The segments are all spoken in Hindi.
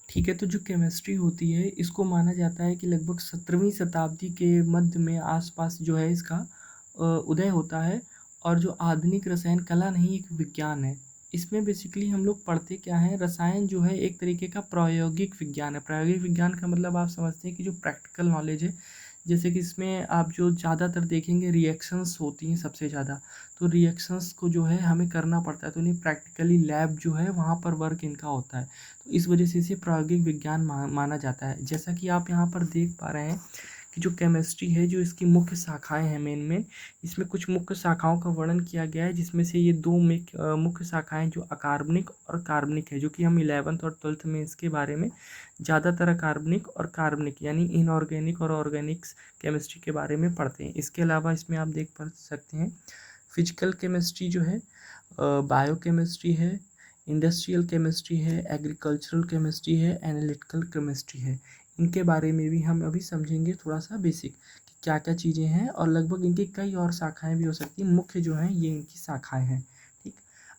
ठीक है, तो जो केमिस्ट्री होती है इसको माना जाता है कि लगभग 17वीं शताब्दी के मध्य में आसपास जो है इसका उदय होता है। और जो आधुनिक रसायन कला नहीं, एक विज्ञान है। इसमें बेसिकली हम लोग पढ़ते क्या हैं, रसायन जो है एक तरीके का प्रायोगिक विज्ञान है। प्रायोगिक विज्ञान का मतलब आप समझते हैं कि जो प्रैक्टिकल नॉलेज है, जैसे कि इसमें आप जो ज़्यादातर देखेंगे रिएक्शंस होती हैं सबसे ज़्यादा। तो रिएक्शंस को जो है हमें करना पड़ता है, तो इन्हें प्रैक्टिकली लैब जो है वहाँ पर वर्क इनका होता है। तो इस वजह से इसे प्रायोगिक विज्ञान माना जाता है। जैसा कि आप यहाँ पर देख पा रहे हैं कि जो केमिस्ट्री है, जो इसकी मुख्य शाखाएं हैं, मेन मेन इसमें कुछ मुख्य शाखाओं का वर्णन किया गया है, जिसमें से ये दो मुख्य शाखाएं जो अकार्बनिक और कार्बनिक है, जो कि हम 11th और 12th में इसके बारे में ज़्यादातर अकार्बनिक और कार्बनिक यानी इनऑर्गेनिक और ऑर्गेनिक्स केमिस्ट्री के बारे में पढ़ते हैं। इसके अलावा इसमें आप देख पा सकते हैं फिजिकल केमिस्ट्री जो है, बायोकेमिस्ट्री है, इंडस्ट्रियल केमिस्ट्री है, एग्रीकल्चरल केमिस्ट्री है, एनालिटिकल केमिस्ट्री है। इनके बारे में भी हम अभी समझेंगे थोड़ा सा बेसिक कि क्या क्या चीज़ें हैं, और लगभग इनकी कई और शाखाएं भी हो सकती हैं। मुख्य जो हैं ये इनकी शाखाएं हैं। ठीक।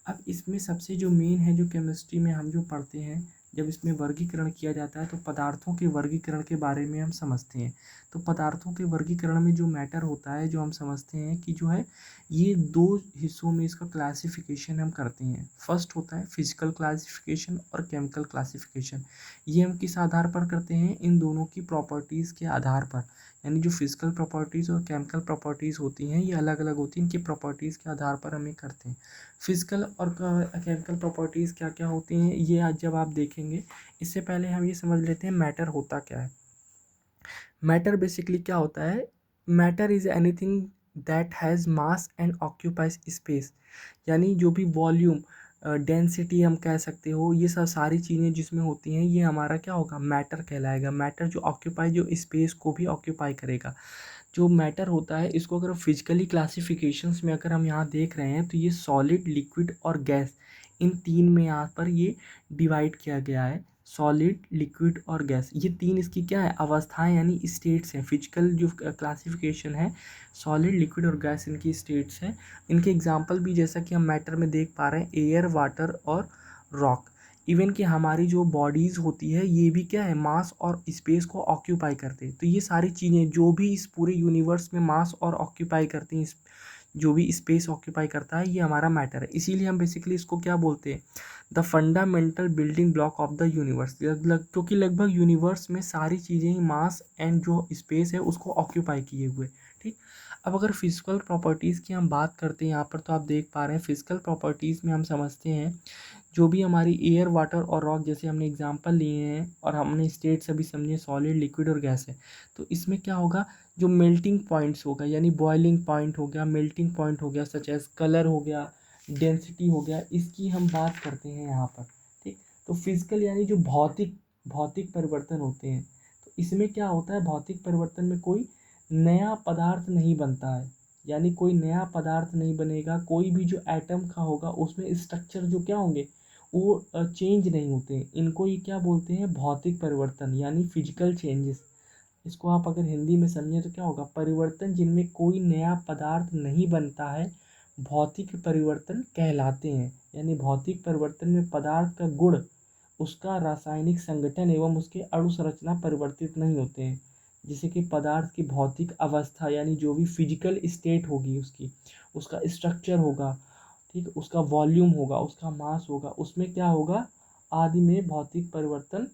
अब इसमें सबसे जो मेन है, जो केमिस्ट्री में हम जो पढ़ते हैं, जब इसमें वर्गीकरण किया जाता है तो पदार्थों के वर्गीकरण के बारे में हम समझते हैं। तो पदार्थों के वर्गीकरण में जो मैटर होता है, जो हम समझते हैं कि जो है ये दो हिस्सों में इसका क्लासिफिकेशन हम करते हैं। फर्स्ट होता है फिजिकल क्लासिफिकेशन और केमिकल क्लासिफिकेशन। ये हम किस आधार पर करते हैं, इन दोनों की प्रॉपर्टीज़ के आधार पर। यानी जो फिजिकल प्रॉपर्टीज़ और केमिकल प्रॉपर्टीज़ होती हैं ये अलग अलग होती हैं, इनकी प्रॉपर्टीज़ के आधार पर हम ये करते हैं। फिजिकल और केमिकल प्रॉपर्टीज़ क्या क्या होती हैं ये आज जब आप देखेंगे, इससे पहले हम ये समझ लेते हैं मैटर होता क्या है। मैटर बेसिकली क्या होता है, matter is anything that has mass and occupies space. यानी जो भी वॉल्यूम, डेंसिटी हम कह सकते हो, ये सब सारी चीज़ें जिसमें होती हैं ये हमारा क्या होगा, मैटर कहलाएगा। मैटर जो ऑक्यूपाई, जो स्पेस को भी ऑक्यूपाई करेगा। जो मैटर होता है इसको अगर फिजिकली क्लासिफिकेशंस में अगर हम यहाँ देख रहे हैं तो ये सॉलिड, लिक्विड और गैस, इन तीन में यहाँ पर ये डिवाइड किया गया है। सॉलिड, लिक्विड और गैस, ये तीन इसकी क्या है, अवस्थाएं यानी स्टेट्स हैं। फिजिकल जो क्लासिफिकेशन है, सॉलिड, लिक्विड और गैस इनकी स्टेट्स हैं। इनके एग्जांपल भी जैसा कि हम मैटर में देख पा रहे हैं, एयर, वाटर और रॉक। इवन कि हमारी जो बॉडीज़ होती है ये भी क्या है, मास और स्पेस को ऑक्यूपाई करते हैं। तो ये सारी चीज़ें जो भी इस पूरे यूनिवर्स में मास और ऑक्यूपाई करती हैं, जो भी स्पेस ऑक्यूपाई करता है, ये हमारा मैटर है। इसीलिए हम बेसिकली इसको क्या बोलते हैं, the fundamental building block of the universe. क्योंकि लगभग यूनिवर्स में सारी चीज़ें ही मास एंड जो स्पेस है उसको ऑक्यूपाई किए हुए। ठीक। अब अगर फिजिकल प्रॉपर्टीज़ की हम बात करते हैं यहाँ पर, तो आप देख पा रहे हैं फिजिकल प्रॉपर्टीज़ में हम समझते हैं जो भी हमारी एयर, वाटर और रॉक, जैसे हमने एग्जांपल लिए हैं और हमने स्टेट्स अभी समझे, सॉलिड, लिक्विड और गैस है। तो इसमें क्या होगा, जो मेल्टिंग पॉइंट्स होगा, यानी बॉइलिंग पॉइंट हो गया, मेल्टिंग पॉइंट हो गया, सच एज कलर हो गया, डेंसिटी हो गया, इसकी हम बात करते हैं यहाँ पर। ठीक। तो फिजिकल यानी जो भौतिक भौतिक परिवर्तन होते हैं, तो इसमें क्या होता है, भौतिक परिवर्तन में कोई नया पदार्थ नहीं बनता है। यानी कोई नया पदार्थ नहीं बनेगा, कोई भी जो एटम का होगा उसमें स्ट्रक्चर जो क्या होंगे वो चेंज नहीं होते। इनको ये क्या बोलते हैं, भौतिक परिवर्तन यानी फिजिकल चेंजेस। इसको आप अगर हिंदी में समझें तो क्या होगा, परिवर्तन जिनमें कोई नया पदार्थ नहीं बनता है, भौतिक परिवर्तन कहलाते हैं। यानी भौतिक परिवर्तन में पदार्थ का गुण, उसका रासायनिक संगठन एवं उसके अणु संरचना परिवर्तित नहीं होते हैं। जैसे कि पदार्थ की भौतिक अवस्था यानी जो भी फिजिकल स्टेट होगी उसकी, उसका स्ट्रक्चर होगा, ठीक, उसका वॉल्यूम होगा, उसका मास होगा, उसमें क्या होगा, आदि में भौतिक परिवर्तन